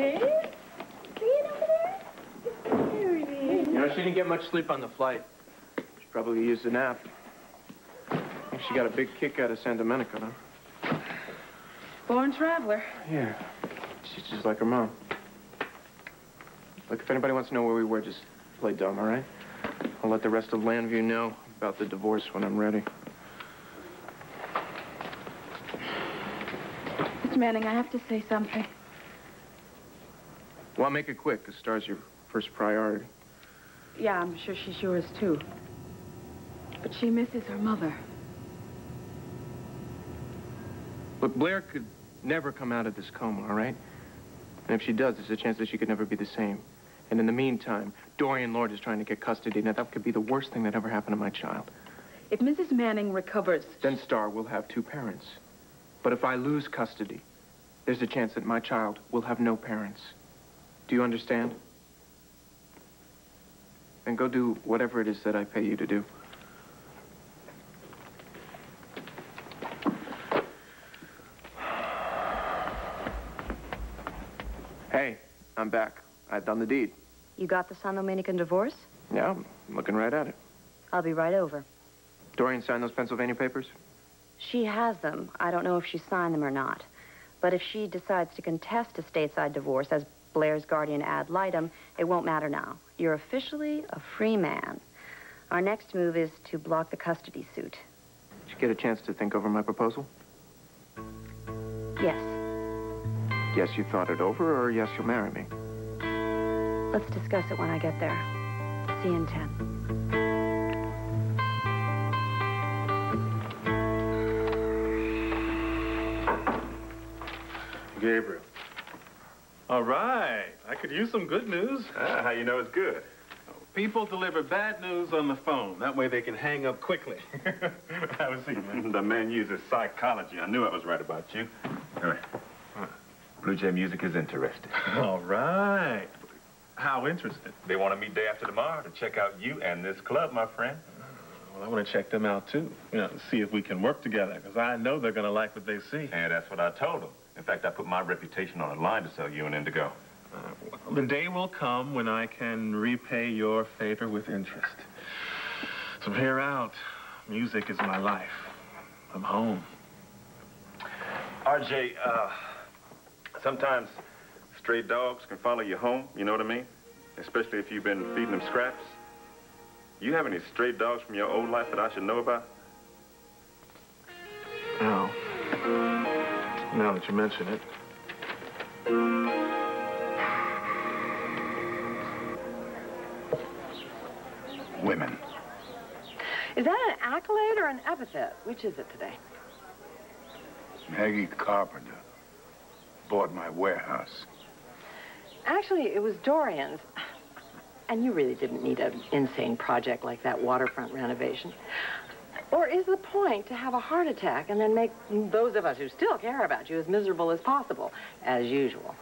Dave? See it over there? There it is. You know, she didn't get much sleep on the flight. She probably used a nap. I think she got a big kick out of San Domenico, though. Born traveler. Yeah. She's just like her mom. Look, if anybody wants to know where we were, just play dumb, all right? I'll let the rest of Landview know about the divorce when I'm ready. Mr. Manning, I have to say something. Well, I'll make it quick, because Star's your first priority. Yeah, I'm sure she's yours, too. But she misses her mother. Look, Blair could never come out of this coma, all right? And if she does, there's a chance that she could never be the same. And in the meantime, Dorian Lord is trying to get custody. Now, that could be the worst thing that ever happened to my child. If Mrs. Manning recovers... Then Star will have two parents. But if I lose custody, there's a chance that my child will have no parents. Do you understand? Then go do whatever it is that I pay you to do. Hey, I'm back. I've done the deed. You got the San Domenican divorce? Yeah, I'm looking right at it. I'll be right over. Dorian signed those Pennsylvania papers? She has them. I don't know if she signed them or not. But if she decides to contest a stateside divorce as Blair's guardian ad litem, it won't matter now. You're officially a free man. Our next move is to block the custody suit. Did you get a chance to think over my proposal? Yes. Yes, you thought it over, or yes, you'll marry me? Let's discuss it when I get there. See you in 10. Gabriel. All right. I could use some good news. How you know it's good? People deliver bad news on the phone. That way they can hang up quickly. Have a seat, man. The man uses psychology. I knew I was right about you. Anyway, Blue Jay Music is interested. All right. How interested? They want to meet day after tomorrow to check out you and this club, my friend. Well, I want to check them out, too. You know, see if we can work together, because I know they're going to like what they see. And that's what I told them. In fact, I put my reputation on the line to sell you an Indigo. Well, the day will come when I can repay your favor with interest. From here out, music is my life. I'm home. RJ, sometimes stray dogs can follow you home, you know what I mean? Especially if you've been feeding them scraps. You have any stray dogs from your old life that I should know about? No. Now that you mention it. Women. Is that an accolade or an epithet? Which is it today? Maggie Carpenter bought my warehouse. Actually, it was Dorian's. And you really didn't need an insane project like that waterfront renovation. Or is the point to have a heart attack and then make those of us who still care about you as miserable as possible, as usual?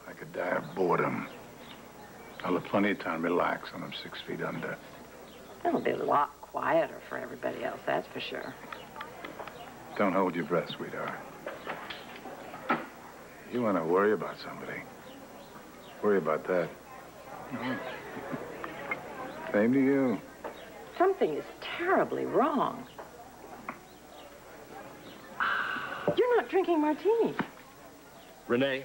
I could die of boredom. I'll have plenty of time to relax when I'm 6 feet under. It'll be a lot quieter for everybody else, that's for sure. Don't hold your breath, sweetheart. You want to worry about somebody, worry about that. Same to you. Something is terribly wrong. You're not drinking martinis. Renee,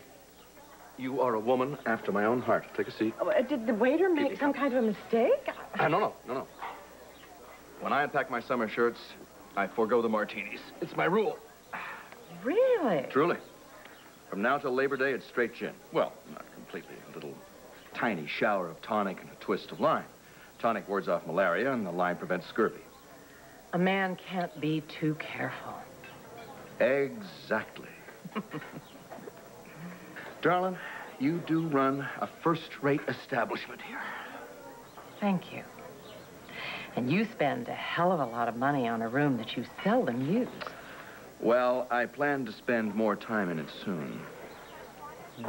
you are a woman after my own heart. Take a seat. Did the waiter make some kind of a mistake? No. When I unpack my summer shirts, I forego the martinis. It's my rule. Really? Truly. From now till Labor Day, it's straight gin. Well, not completely. A little tiny shower of tonic and a twist of lime. Tonic wards off malaria, and the lime prevents scurvy. A man can't be too careful. Exactly. Darling, you do run a first-rate establishment here. Thank you. And you spend a hell of a lot of money on a room that you seldom use. Well, I plan to spend more time in it soon.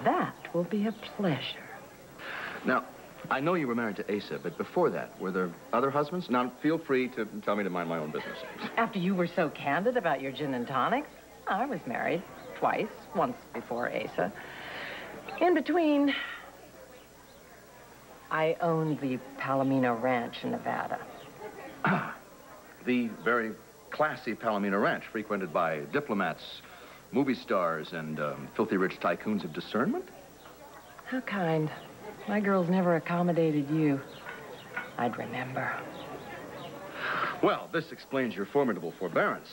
That will be a pleasure. Now, I know you were married to Asa, but before that, were there other husbands? Now, feel free to tell me to mind my own business. After you were so candid about your gin and tonics, I was married twice, once before Asa. In between, I own the Palomino Ranch in Nevada. The very classy Palomino Ranch, frequented by diplomats, movie stars, and filthy rich tycoons of discernment? How kind. My girls never accommodated you. I'd remember. Well, this explains your formidable forbearance.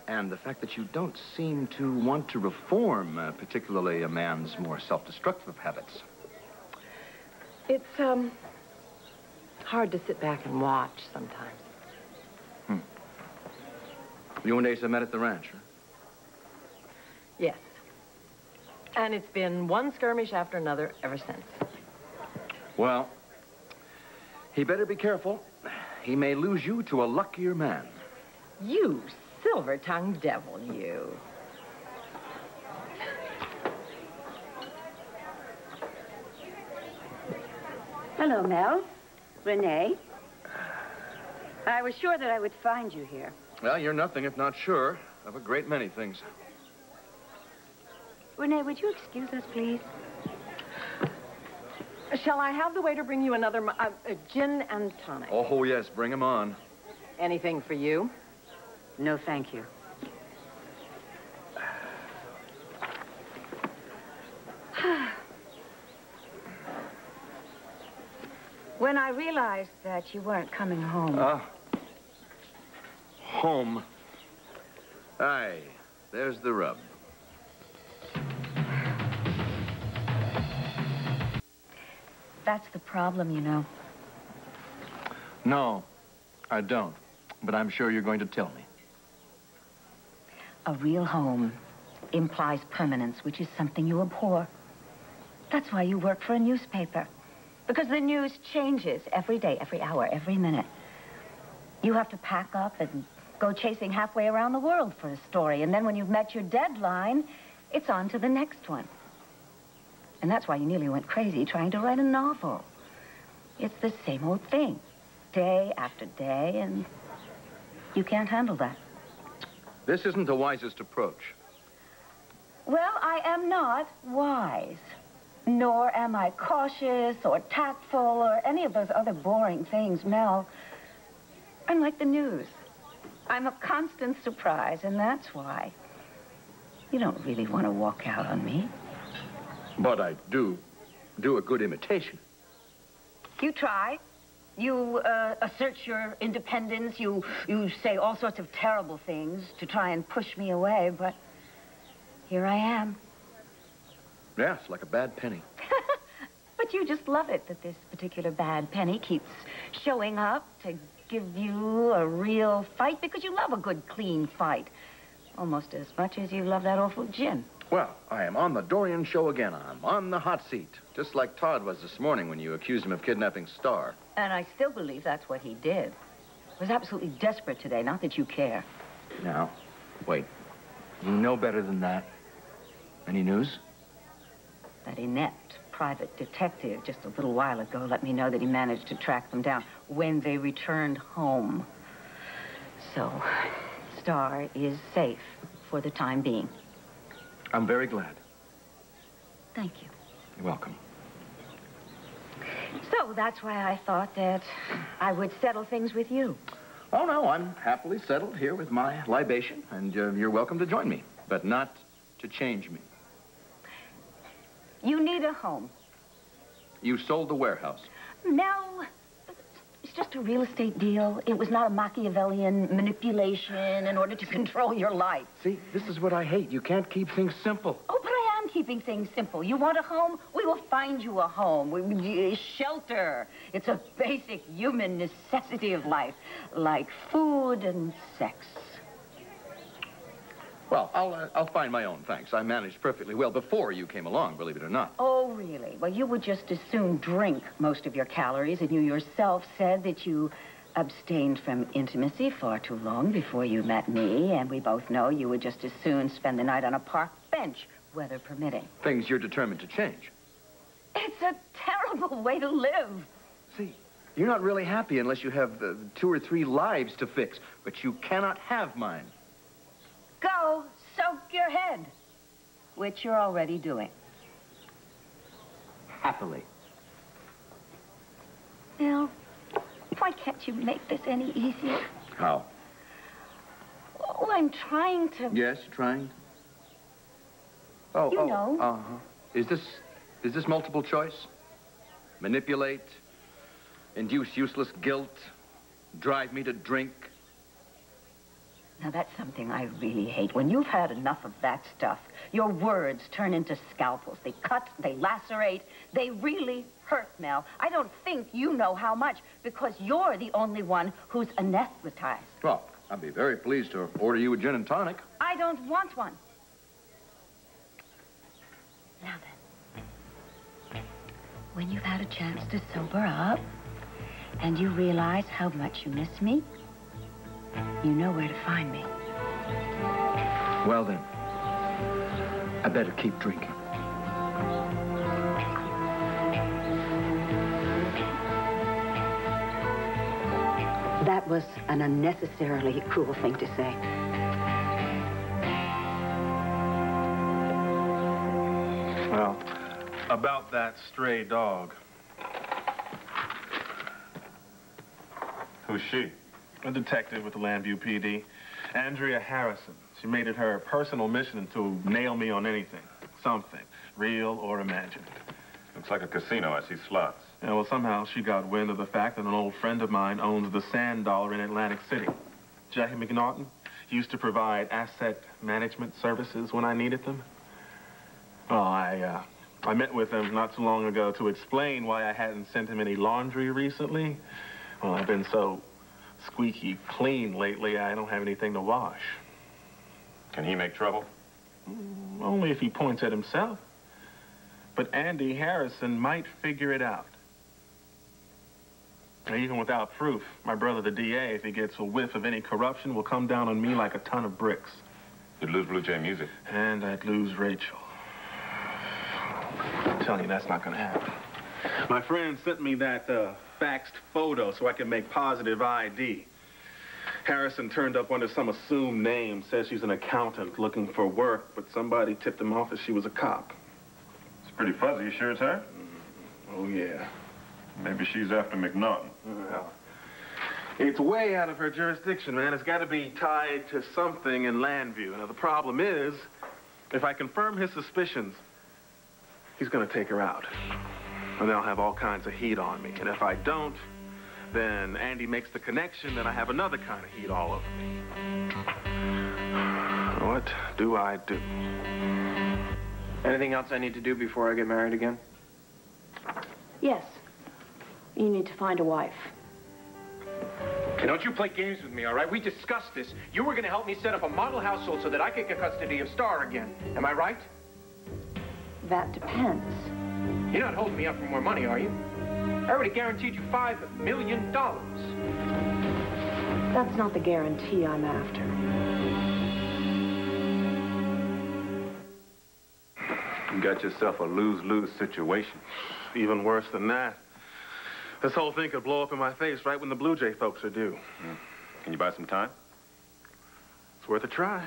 And the fact that you don't seem to want to reform, particularly a man's more self-destructive habits. It's, hard to sit back and watch sometimes. You and Asa met at the ranch, huh? Yes. And it's been one skirmish after another ever since. Well, he better be careful. He may lose you to a luckier man. You silver-tongued devil, you. Hello, Mel. Renee. I was sure that I would find you here. Well, you're nothing if not sure of a great many things. Renee, would you excuse us, please? Shall I have the waiter bring you another gin and tonic? Oh, yes, bring him on. Anything for you? No, thank you. When I realized that you weren't coming home... Home. Aye, there's the rub. That's the problem, you know. No, I don't. But I'm sure you're going to tell me. A real home implies permanence, which is something you abhor. That's why you work for a newspaper. Because the news changes every day, every hour, every minute. You have to pack up and go chasing halfway around the world for a story. And then when you've met your deadline, it's on to the next one. And that's why you nearly went crazy trying to write a novel. It's the same old thing, day after day, and you can't handle that. This isn't the wisest approach. Well, I am not wise. Nor am I cautious or tactful or any of those other boring things, Mel. I'm like the news. I'm a constant surprise, and that's why. You don't really want to walk out on me. But I do a good imitation. You try. You assert your independence. You say all sorts of terrible things to try and push me away, but here I am. Yes, like a bad penny. But you just love it that this particular bad penny keeps showing up to give you a real fight because you love a good, clean fight. Almost as much as you love that awful gin. Well, I am on the Dorian show again. I'm on the hot seat, just like Todd was this morning when you accused him of kidnapping Star. And I still believe that's what he did. I was absolutely desperate today, not that you care. Now, wait. You know better than that. Any news? That inept private detective just a little while ago let me know that he managed to track them down when they returned home. So, Star is safe for the time being. I'm very glad. Thank you. You're welcome. So that's why I thought that I would settle things with you. Oh, no, I'm happily settled here with my libation, and you're welcome to join me, but not to change me. You need a home. You sold the warehouse. No, it's just a real estate deal. It was not a Machiavellian manipulation in order to control your life. See, this is what I hate. You can't keep things simple. Oh, but I am keeping things simple. You want a home? We will find you a home. Shelter. It's a basic human necessity of life, like food and sex. Well, I'll find my own, thanks. I managed perfectly well before you came along, believe it or not. Oh, really? Well, you would just as soon drink most of your calories, and you yourself said that you abstained from intimacy far too long before you met me, and we both know you would just as soon spend the night on a park bench, weather permitting. Things you're determined to change. It's a terrible way to live. See, you're not really happy unless you have 2 or 3 lives to fix, but you cannot have mine. Go soak your head, which you're already doing. happily. Bill, why can't you make this any easier? How? Oh, I'm trying to... Yes, you're trying? Oh, You know. Uh-huh. Is this multiple choice? Manipulate, induce useless guilt, drive me to drink? Now, that's something I really hate. When you've had enough of that stuff, your words turn into scalpels. They cut, they lacerate, they really hurt, Mel. I don't think you know how much, because you're the only one who's anesthetized. Well, I'd be very pleased to order you a gin and tonic. I don't want one. Now then, when you've had a chance to sober up, and you realize how much you miss me, you know where to find me. Well, then, I better keep drinking. That was an unnecessarily cruel thing to say. Well, about that stray dog. Who's she? A detective with the Landview PD. Andrea Harrison. She made it her personal mission to nail me on anything. Something. Real or imagined. Looks like a casino. I see slots. Yeah, well, somehow she got wind of the fact that an old friend of mine owns the Sand Dollar in Atlantic City. Jackie McNaughton. He used to provide asset management services when I needed them. Well, I met with him not too long ago to explain why I hadn't sent him any laundry recently. Well, I've been so squeaky clean lately, I don't have anything to wash. Can he make trouble? Only if he points at himself. But Andy Harrison might figure it out. Now, even without proof, my brother, the DA, if he gets a whiff of any corruption, will come down on me like a ton of bricks. You'd lose Blue Jay Music. And I'd lose Rachel. I'm telling you, that's not gonna happen. My friend sent me that faxed photo so I can make positive ID. Harrison turned up under some assumed name, says she's an accountant looking for work, but somebody tipped him off that she was a cop. It's pretty fuzzy. You sure it's her? Oh, yeah. Maybe she's after McNaughton. Well, it's way out of her jurisdiction, man. It's got to be tied to something in Landview. Now, the problem is, if I confirm his suspicions, he's going to take her out. And they'll have all kinds of heat on me. And if I don't, then Andy makes the connection, then I have another kind of heat all over me. What do I do? Anything else I need to do before I get married again? Yes. You need to find a wife. Hey, don't you play games with me, all right? We discussed this. You were going to help me set up a model household so that I could get custody of Star again. Am I right? That depends. You're not holding me up for more money, are you? I already guaranteed you $5 million. That's not the guarantee I'm after. You got yourself a lose-lose situation. Even worse than that. This whole thing could blow up in my face right when the Blue Jay folks are due. Can you buy some time? It's worth a try.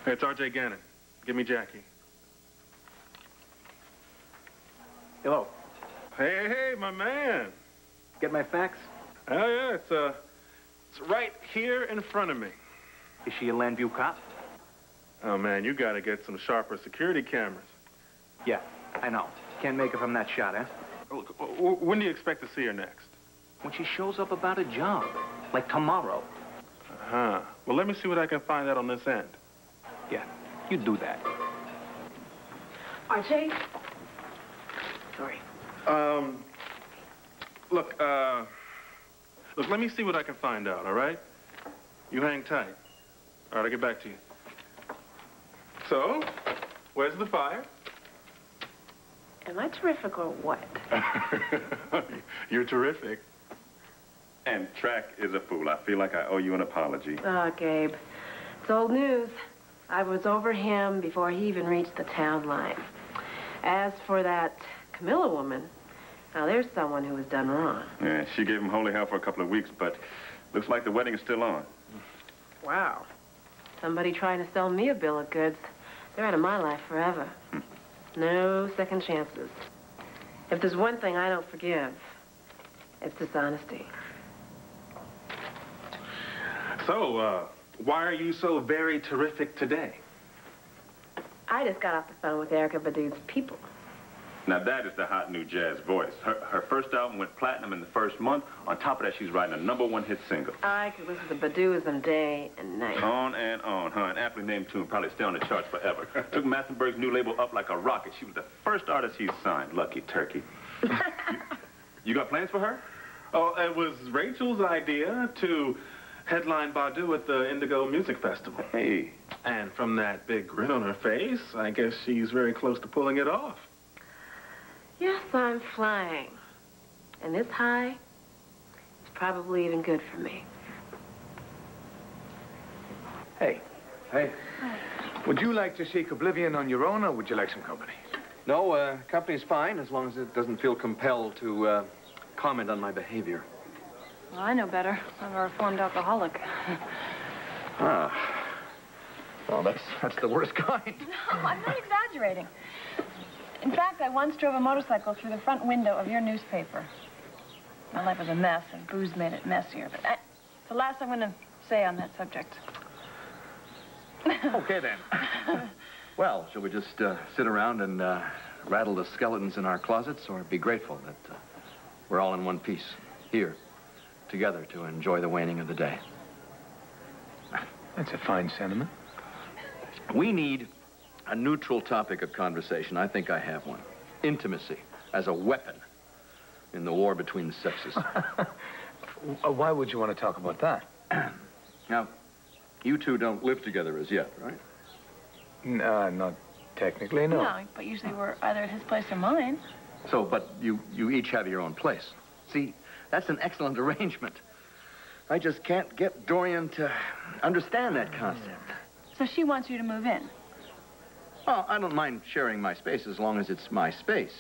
Hey, it's R.J. Gannon. Give me Jackie. Hello. Hey, my man. Get my fax? Oh, yeah, it's right here in front of me. Is she a Landview cop? Oh, man, you gotta get some sharper security cameras. Yeah, I know. Can't make it from that shot, eh? Look, when do you expect to see her next? When she shows up about a job. Like tomorrow. Uh-huh. Well, let me see what I can find out on this end. Yeah, you do that. RJ? Sorry. Look, let me see what I can find out, all right? You hang tight. All right, I'll get back to you. So, where's the fire? Am I terrific or what? You're terrific. And Track is a fool. I feel like I owe you an apology. Oh, Gabe. It's old news. I was over him before he even reached the town line. As for that Camilla woman, now there's someone who was done wrong. Yeah, she gave him holy hell for a couple of weeks, but Looks like the wedding is still on. Wow. Somebody trying to sell me a bill of goods. They're out of my life forever. No second chances. If there's one thing I don't forgive, it's dishonesty. So, why are you so very terrific today? I just got off the phone with Erykah Badu's people. Now, that is the hot new jazz voice. Her first album went platinum in the first month. On top of that, she's writing a #1 hit single. I could listen to Baduism day and night. On and on, huh? An aptly named tune, probably stay on the charts forever. Took Massenberg's new label up like a rocket. She was the first artist he signed. Lucky turkey. You got plans for her? Oh, it was Rachel's idea to headline Badu at the Indigo Music Festival. Hey. And from that big grin on her face, I guess she's very close to pulling it off. Yes, I'm flying. And this high is probably even good for me. Hey. Hey. Would you like to seek oblivion on your own, or would you like some company? No, company's fine, as long as it doesn't feel compelled to comment on my behavior. Well, I know better. I'm a reformed alcoholic. Ah. Well, that's the worst kind. No, I'm not exaggerating. In fact, I once drove a motorcycle through the front window of your newspaper. My life was a mess, and booze made it messier. But it's the last I'm going to say on that subject. Okay, then. Well, shall we just sit around and rattle the skeletons in our closets, or be grateful that we're all in one piece, here, together, to enjoy the waning of the day? That's a fine sentiment. We need a neutral topic of conversation. I think I have one. Intimacy as a weapon in the war between the sexes. Why would you want to talk about that? Now, you two don't live together as yet, right? Not technically, no. No, but usually we're either at his place or mine. So, but you each have your own place. See, that's an excellent arrangement. I just can't get Dorian to understand that concept. So she wants you to move in. Oh, I don't mind sharing my space as long as it's my space.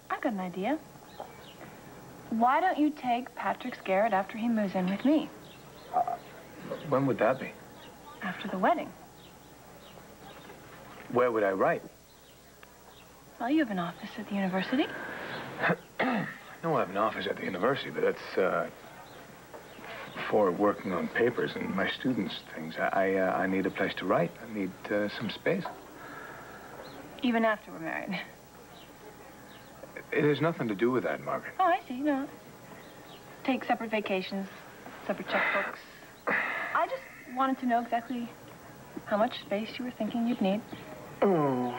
I've got an idea. Why don't you take Patrick's garret after he moves in with me? When would that be? After the wedding. Where would I write? Well, you have an office at the university. No, I have an office at the university, but that's, for working on papers and my students' things. I need a place to write. I need some space. Even after we're married. It has nothing to do with that, Margaret. Oh, I see. No. Take separate vacations, separate checkbooks. I just wanted to know exactly how much space you were thinking you'd need. Oh,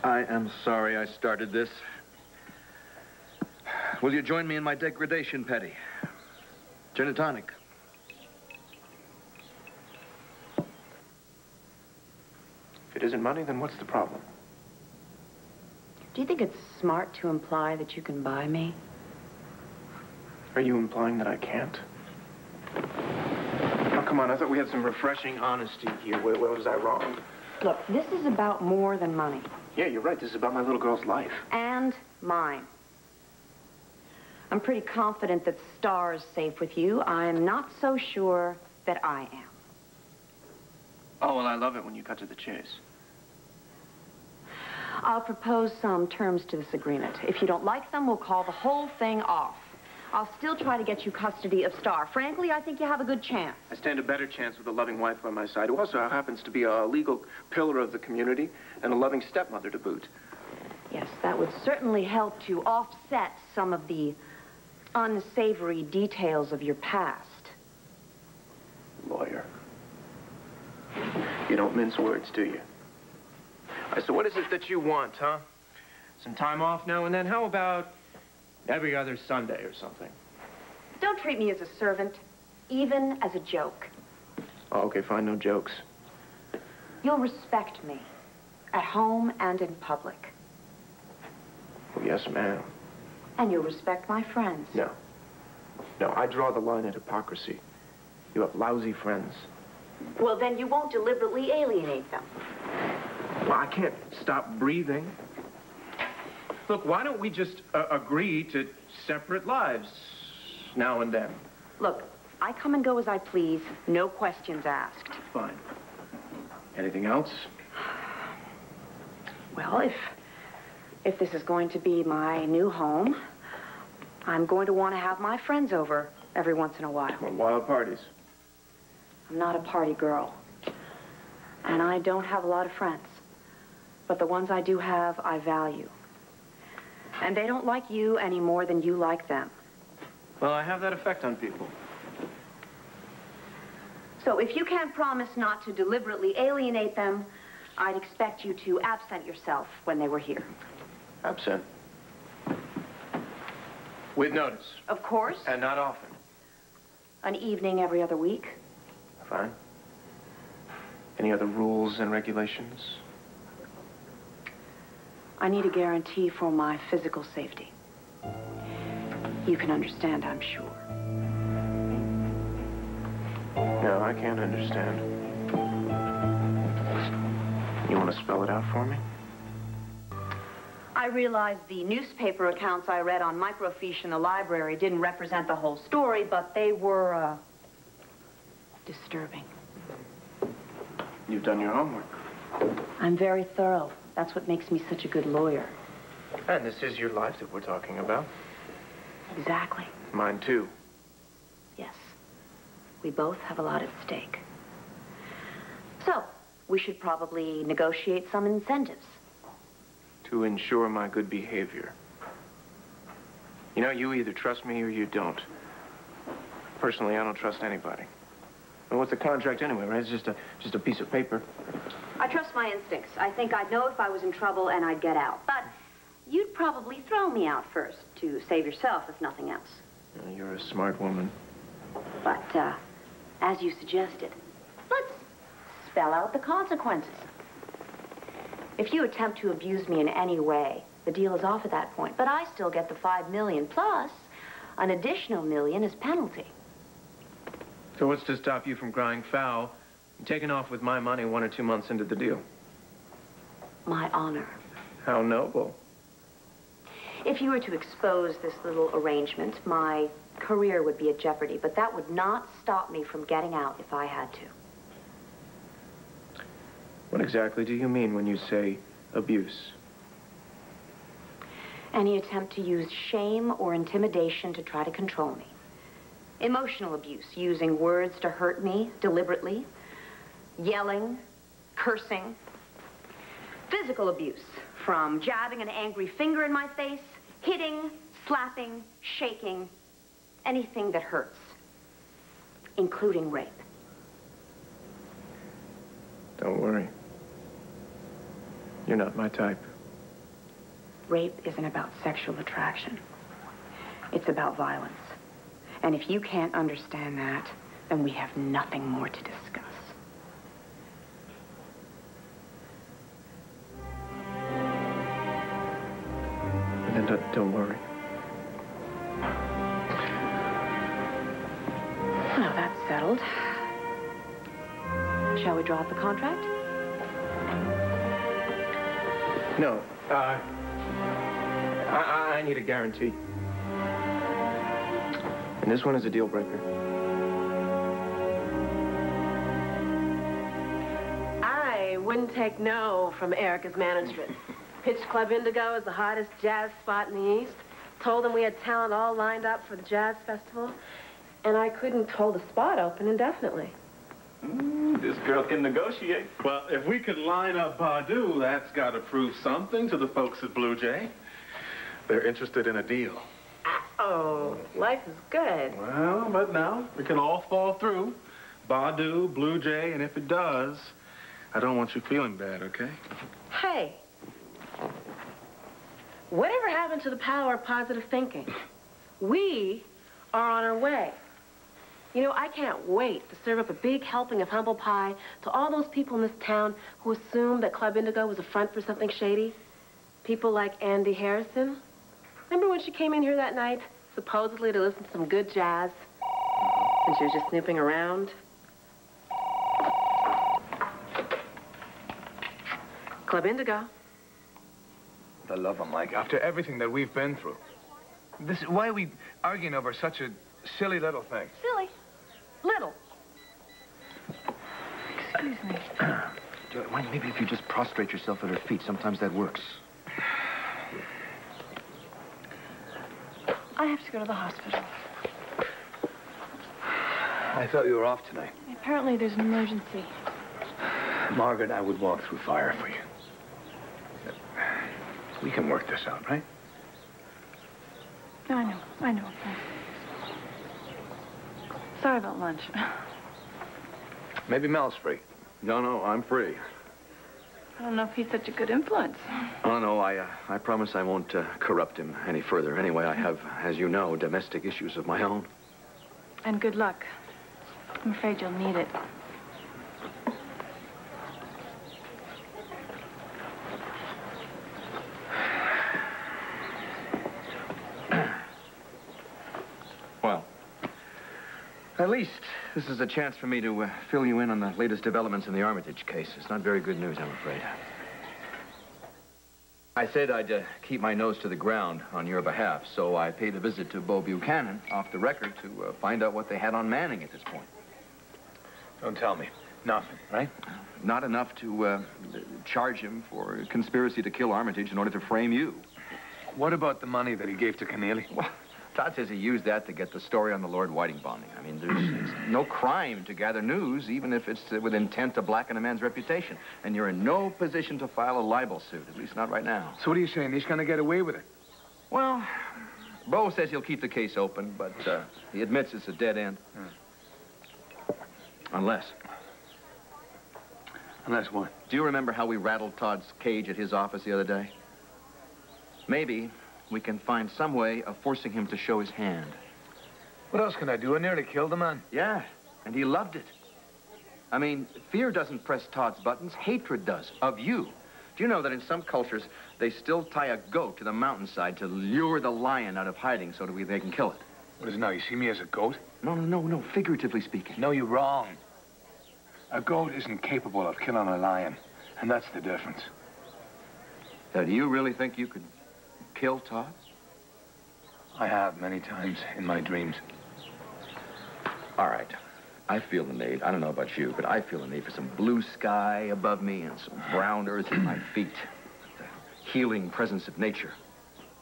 I am sorry I started this. Will you join me in my degradation, Petty? Gin and tonic. If it isn't money, then what's the problem? Do you think it's smart to imply that you can buy me? Are you implying that I can't? Oh, come on, I thought we had some refreshing honesty here. Where was I wrong? Look, this is about more than money. Yeah, you're right. This is about my little girl's life. And mine. I'm pretty confident that Star is safe with you. I'm not so sure that I am. Oh, well, I love it when you cut to the chase. I'll propose some terms to this agreement. If you don't like them, we'll call the whole thing off. I'll still try to get you custody of Star. Frankly, I think you have a good chance. I stand a better chance with a loving wife by my side, who also happens to be a legal pillar of the community and a loving stepmother to boot. Yes, that would certainly help to offset some of the unsavory details of your past. Lawyer. You don't mince words, do you? All right, so what is it that you want, huh? Some time off now and then? How about every other Sunday or something? Don't treat me as a servant, even as a joke. Oh, okay, fine, no jokes. You'll respect me, at home and in public. Oh, yes, ma'am. And you'll respect my friends. No. No, I draw the line at hypocrisy. You have lousy friends. Well, then you won't deliberately alienate them. Well, I can't stop breathing. Look, why don't we just agree to separate lives now and then? Look, I come and go as I please, no questions asked. Fine. Anything else? Well, if this is going to be my new home, I'm going to want to have my friends over every once in a while. Well, wild parties. I'm not a party girl. And I don't have a lot of friends. But the ones I do have, I value. And they don't like you any more than you like them. Well, I have that effect on people. So if you can't promise not to deliberately alienate them, I'd expect you to absent yourself when they were here. Absent. With notice. Of course. And not often. An evening every other week. Fine. Any other rules and regulations? I need a guarantee for my physical safety. You can understand, I'm sure. No, I can't understand. You want to spell it out for me? I realize the newspaper accounts I read on microfiche in the library didn't represent the whole story, but they were, disturbing. You've done your homework. I'm very thorough. That's what makes me such a good lawyer. And this is your life that we're talking about. Exactly. Mine, too. Yes. We both have a lot at stake. So, we should probably negotiate some incentives. To ensure my good behavior. You know, you either trust me or you don't. Personally, I don't trust anybody. And what's a contract anyway, right? It's just a piece of paper. I trust my instincts. I think I'd know if I was in trouble and I'd get out. But you'd probably throw me out first to save yourself, if nothing else. You're a smart woman. But, as you suggested, let's spell out the consequences. If you attempt to abuse me in any way, the deal is off at that point. But I still get the $5 million plus an additional $1 million as penalty. So what's to stop you from crying foul and taking off with my money 1 or 2 months into the deal? My honor. How noble. If you were to expose this little arrangement, my career would be at jeopardy, but that would not stop me from getting out if I had to. What exactly do you mean when you say abuse? Any attempt to use shame or intimidation to try to control me. Emotional abuse, using words to hurt me deliberately, yelling, cursing. Physical abuse, from jabbing an angry finger in my face, hitting, slapping, shaking, anything that hurts, including rape. Don't worry. You're not my type. Rape isn't about sexual attraction. It's about violence. And if you can't understand that, then we have nothing more to discuss. And then don't worry. Well, that's settled. Shall we draw up the contract? No. I need a guarantee. And this one is a deal breaker. I wouldn't take no from Erica's management. Pitched Club Indigo as the hottest jazz spot in the East. Told them we had talent all lined up for the jazz festival. And I couldn't hold the spot open indefinitely. This girl can negotiate. Well, if we could line up Badu, that's got to prove something to the folks at Blue Jay. They're interested in a deal. Oh, life is good. Well, but now it can all fall through. Badu, Blue Jay, and if it does, I don't want you feeling bad, okay? Hey, whatever happened to the power of positive thinking? We are on our way. You know, I can't wait to serve up a big helping of humble pie to all those people in this town who assumed that Club Indigo was a front for something shady. People like Andy Harrison. Remember when she came in here that night, supposedly to listen to some good jazz? And she was just snooping around? Club Indigo. The love of Mike. After everything that we've been through. Why are we arguing over such a silly little things. Silly. Little. Excuse me. Why, maybe if you just prostrate yourself at her feet, sometimes that works. I have to go to the hospital. I thought you were off tonight. Apparently there's an emergency. Margaret, I would walk through fire for you. We can work this out, right? No, I know. Sorry about lunch. Maybe Mel's free. No, I'm free. I don't know if he's such a good influence. Oh, no, I promise I won't corrupt him any further. Anyway, I have, as you know, domestic issues of my own. And good luck. I'm afraid you'll need it. Well, at least this is a chance for me to fill you in on the latest developments in the Armitage case. It's not very good news, I'm afraid. I said I'd keep my nose to the ground on your behalf, so I paid a visit to Beau Buchanan off the record to find out what they had on Manning at this point. Don't tell me. Nothing, right? Not enough to charge him for conspiracy to kill Armitage in order to frame you. What about the money that he gave to Keneally? Well, Todd says he used that to get the story on the Lord Whiting bombing. I mean, it's no crime to gather news, even if it's with intent to blacken a man's reputation. And you're in no position to file a libel suit, at least not right now. So what are you saying? He's going to get away with it? Well, Beau says he'll keep the case open, but he admits it's a dead end. Unless. Unless what? Do you remember how we rattled Todd's cage at his office the other day? Maybe we can find some way of forcing him to show his hand. What else can I do? I nearly killed the man. Yeah, and he loved it. I mean, fear doesn't press Todd's buttons. Hatred does, of you. Do you know that in some cultures, they still tie a goat to the mountainside to lure the lion out of hiding so that they can kill it? What is it now? You see me as a goat? No, figuratively speaking. No, you're wrong. A goat isn't capable of killing a lion, and that's the difference. Do you really think you could kill Todd? I have many times in my dreams. All right. I feel the need. I don't know about you, but I feel the need for some blue sky above me and some brown earth at my feet. The healing presence of nature.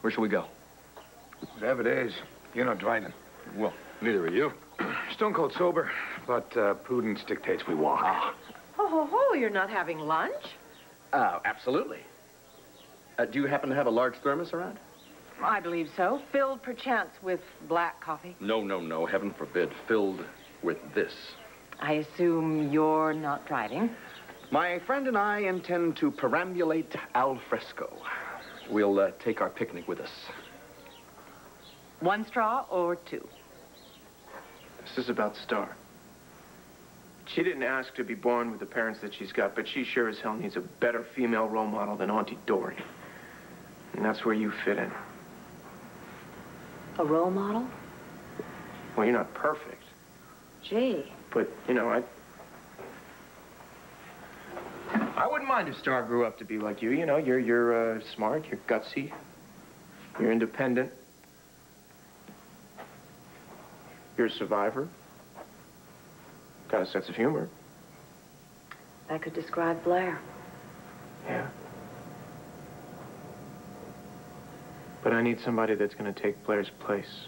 Where shall we go? Whatever it is, you're not driving. Well, neither are you. Stone cold sober, but prudence dictates we walk. Oh, you're not having lunch? Absolutely. Do you happen to have a large thermos around? I believe so. Filled, perchance, with black coffee. No. Heaven forbid. Filled with this. I assume you're not driving? My friend and I intend to perambulate al fresco. We'll take our picnic with us. One straw or two? This is about Star. She didn't ask to be born with the parents that she's got, but she sure as hell needs a better female role model than Auntie Dory. And that's where you fit in. A role model? Well, you're not perfect. Gee. But, you know, I wouldn't mind if Star grew up to be like you. You know, you're smart, you're gutsy, you're independent. You're a survivor. Got a sense of humor. That could describe Blair. Yeah. But I need somebody that's going to take Blair's place.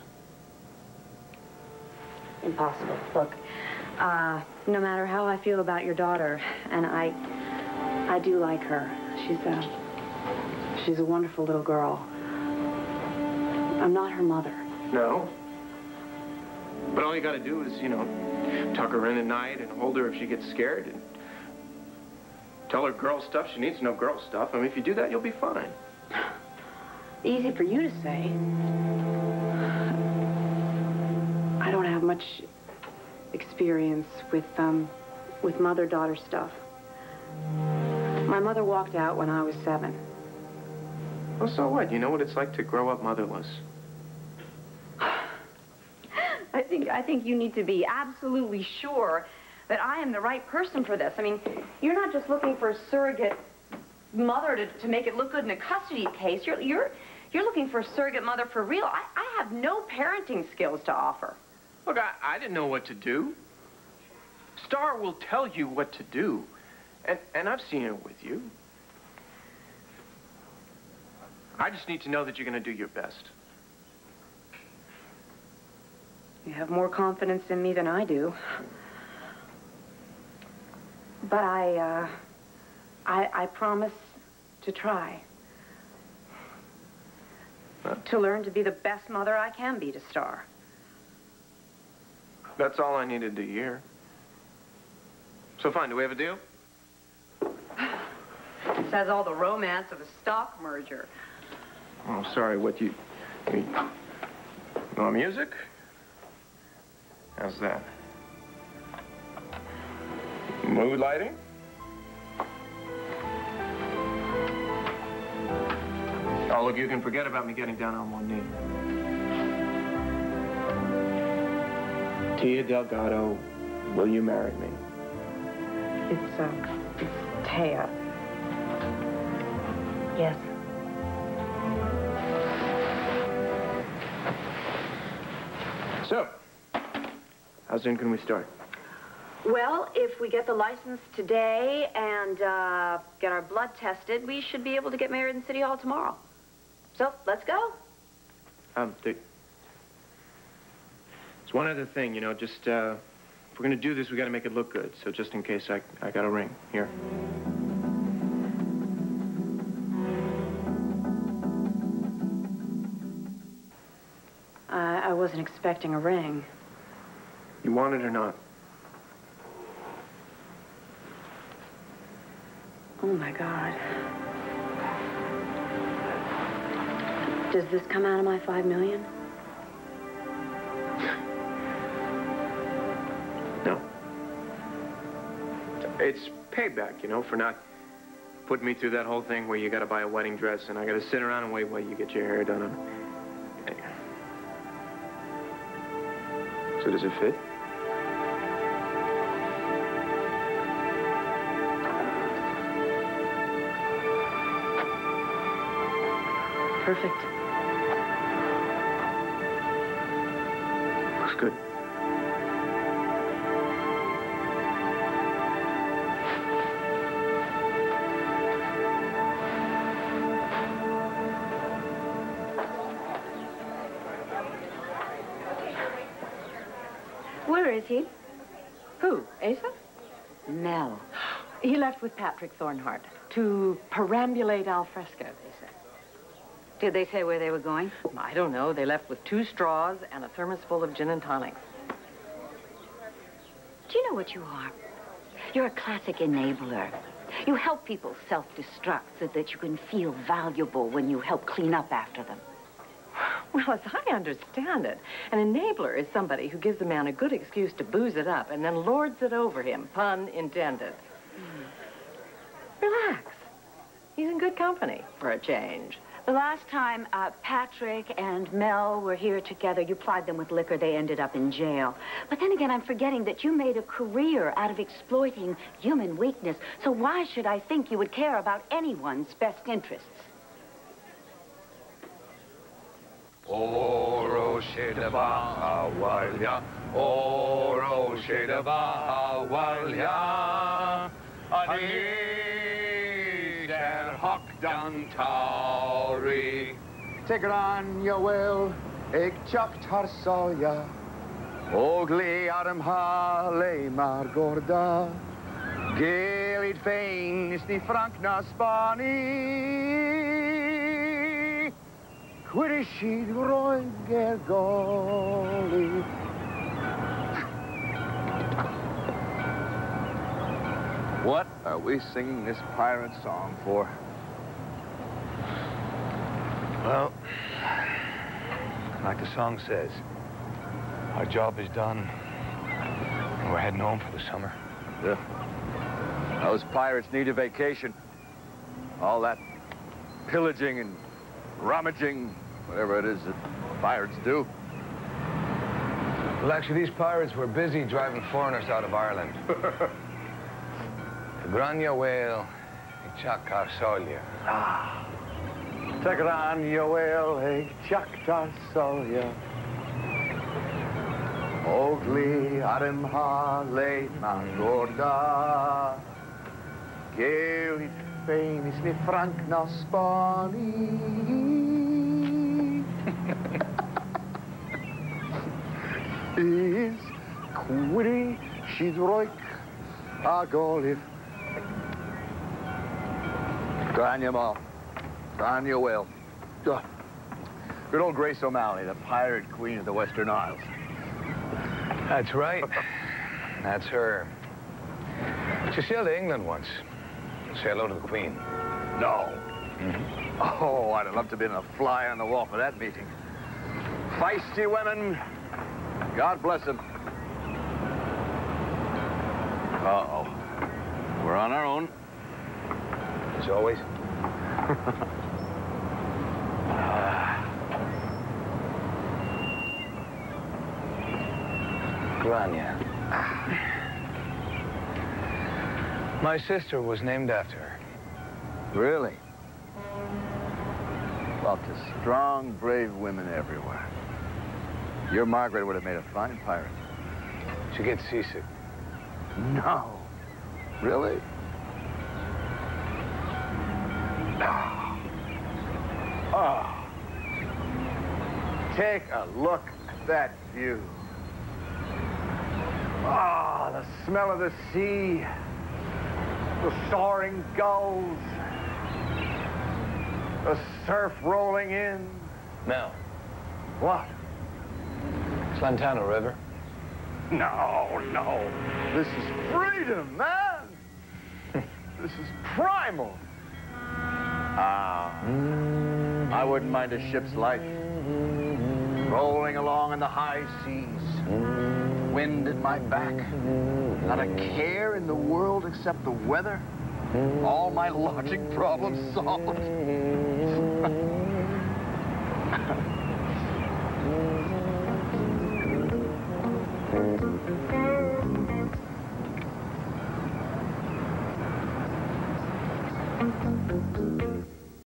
Impossible. Look, no matter how I feel about your daughter, and I do like her. She's a wonderful little girl. I'm not her mother. No. But all you got to do is, you know, tuck her in at night and hold her if she gets scared and tell her girl stuff. She needs to know girl stuff. I mean, if you do that, you'll be fine. Easy for you to say. I don't have much experience with mother-daughter stuff. My mother walked out when I was 7. Well, so what? You know what it's like to grow up motherless. I think you need to be absolutely sure that I am the right person for this. I mean, you're not just looking for a surrogate mother to make it look good in a custody case. You're looking for a surrogate mother for real. I have no parenting skills to offer. Look, I didn't know what to do. Star will tell you what to do. And I've seen it with you. I just need to know that you're going to do your best. You have more confidence in me than I do. But I promise to try. To learn to be the best mother I can be to Star. That's all I needed to hear. So fine, do we have a deal? This has all the romance of a stock merger. Oh, sorry, what you want music? How's that? Mood lighting? Oh, look, you can forget about me getting down on one knee. Tia Delgado, will you marry me? It's Taya. Yes. So, how soon can we start? Well, if we get the license today and get our blood tested, we should be able to get married in City Hall tomorrow. So, let's go. There's one other thing, you know, just, if we're gonna do this, we gotta make it look good. So just in case, I got a ring. Here. I wasn't expecting a ring. You want it or not? Oh, my God. Does this come out of my $5 million? No. It's payback, you know, for not putting me through that whole thing where you gotta buy a wedding dress and I gotta sit around and wait while you get your hair done. So does it fit? Perfect. Looks good. Where is he? Who? Asa? Mel. He left with Patrick Thornhart to perambulate al fresco, they said. Did they say where they were going? I don't know. They left with 2 straws and a thermos full of gin and tonics. Do you know what you are? You're a classic enabler. You help people self-destruct so that you can feel valuable when you help clean up after them. Well, as I understand it, an enabler is somebody who gives a man a good excuse to booze it up and then lords it over him, pun intended. Relax. He's in good company for a change. The last time Patrick and Mel were here together, you plied them with liquor. They ended up in jail. But then again, I'm forgetting that you made a career out of exploiting human weakness. So why should I think you would care about anyone's best interests? Oro sheda bahawalya, oro sheda bahawalya, ani der hok dan tauri. Take it on, you will. Ik chak tarsoya. Ogli adam hale margorda. Gelid fein is die frank na Spani. Quirishid roiger goli. What are we singing this pirate song for? Well, like the song says, our job is done, and we're heading home for the summer. Yeah. Those pirates need a vacation. All that pillaging and rummaging, whatever it is that pirates do. Well, actually, these pirates were busy driving foreigners out of Ireland. The Grania whale, the Chakar Solia. Ah. Take it on, you will, hey, Chaktar Solia. Oltl arem hale magorda. Gael fein is me frank na Spani. Is quiddy shidroik agolif. Tanya Ma. Tanya Will. Good old Grace O'Malley, the pirate queen of the Western Isles. That's right. That's her. She sailed to England once. Say hello to the Queen. No. Oh, I'd have loved to have been a fly on the wall for that meeting. Feisty women. God bless them. Uh-oh. We're on our own. As always. Grania. My sister was named after her. Really? Well, to strong, brave women everywhere. Your Margaret would have made a fine pirate. She gets seasick. No. Really? Oh. Take a look at that view. Ah, the smell of the sea. The soaring gulls. The surf rolling in. Mel. What? Lantana River. No, no. This is freedom, man. This is primal. Ah, I wouldn't mind a ship's life. Rolling along in the high seas. Wind at my back. Not a care in the world except the weather. All my lodging problems solved.